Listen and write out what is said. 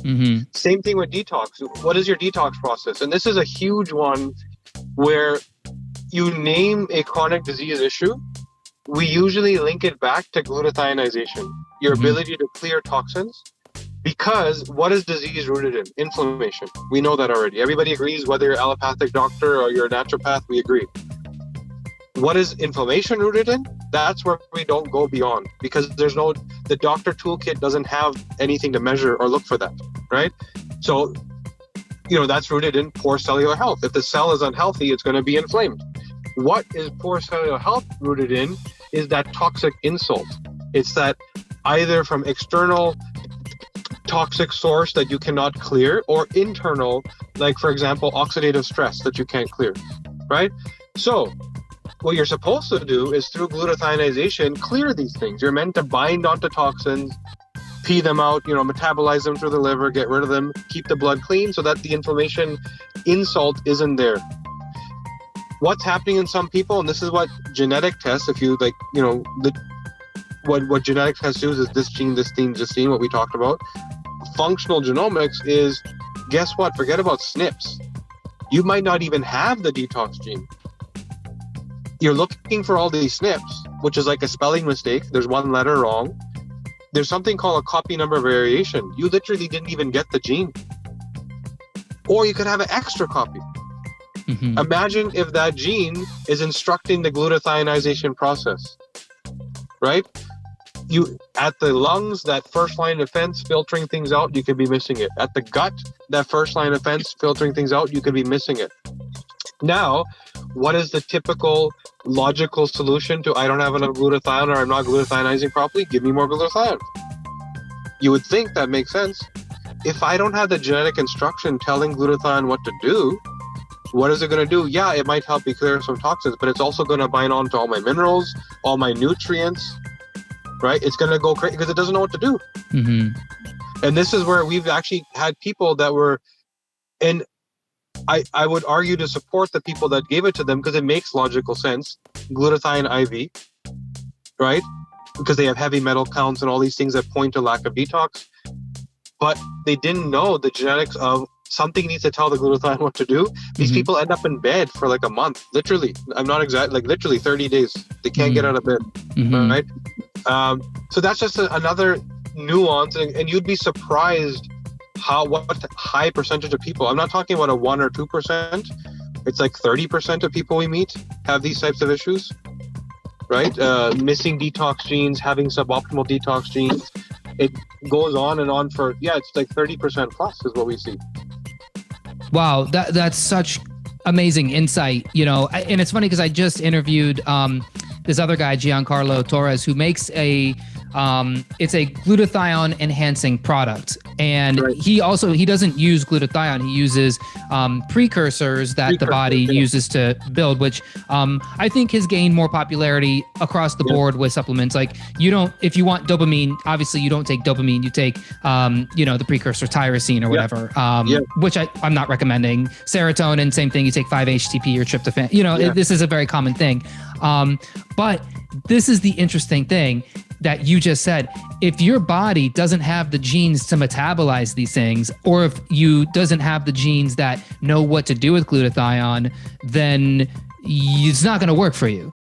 Mm-hmm. Same thing with detox. What is your detox process? And this is a huge one where you name a chronic disease issue. We usually link it back to glutathionization, your ability to clear toxins. Because what is disease rooted in? Inflammation. We know that already. Everybody agrees, whether you're an allopathic doctor or you're a naturopath, we agree. What is inflammation rooted in? That's where we don't go beyond, because the doctor toolkit doesn't have anything to measure or look for that, right? So, that's rooted in poor cellular health. If the cell is unhealthy, it's going to be inflamed. What is poor cellular health rooted in is that toxic insult. It's that either from external toxic source that you cannot clear, or internal, like for example, oxidative stress that you can't clear, right? So what you're supposed to do is through glutathionization, clear these things. You're meant to bind onto toxins, pee them out, metabolize them through the liver, get rid of them, keep the blood clean so that the inflammation insult isn't there. What's happening in some people, and this is what genetic tests, if you what genetic tests do is this gene, this gene, what we talked about. Functional genomics is, guess what? Forget about SNPs. You might not even have the detox gene. You're looking for all these SNPs, which is like a spelling mistake. There's one letter wrong. There's something called a copy number variation. You literally didn't even get the gene. Or you could have an extra copy. Mm-hmm. Imagine if that gene is instructing the glutathionization process, right? You at the lungs, that first line of defense filtering things out, you could be missing it. At the gut, that first line of defense filtering things out, you could be missing it. Now, what is the typical logical solution to I don't have enough glutathione or I'm not glutathionizing properly? Give me more glutathione. You would think that makes sense. If I don't have the genetic instruction telling glutathione what to do, what is it going to do? Yeah, it might help me clear some toxins, but it's also going to bind on to all my minerals, all my nutrients, right? It's going to go crazy because it doesn't know what to do. Mm-hmm. And this is where we've actually had people that were, and I would argue to support the people that gave it to them because it makes logical sense. Glutathione IV, right? Because they have heavy metal counts and all these things that point to lack of detox. But they didn't know the genetics of something needs to tell the glutathione what to do. These people end up in bed for like a month, literally. I'm not exact, like literally 30 days. They can't get out of bed, right? So that's just another nuance, and you'd be surprised what high percentage of people. I'm not talking about a 1 or 2%. It's like 30% of people we meet have these types of issues, right? Missing detox genes, having suboptimal detox genes. It goes on and on for, it's like 30% plus is what we see. Wow, that's such amazing insight, and it's funny because I just interviewed this other guy, Giancarlo Torres, who makes it's a glutathione enhancing product. And right. He doesn't use glutathione. He uses precursors that the body uses to build, which I think has gained more popularity across the board with supplements. Like if you want dopamine, obviously you don't take dopamine, you take, the precursor tyrosine or whatever, which I'm not recommending. Serotonin, same thing. You take 5-HTP or tryptophan. This is a very common thing. But this is the interesting thing that you just said. If your body doesn't have the genes to metabolize these things, or if you doesn't have the genes that know what to do with glutathione, then it's not going to work for you.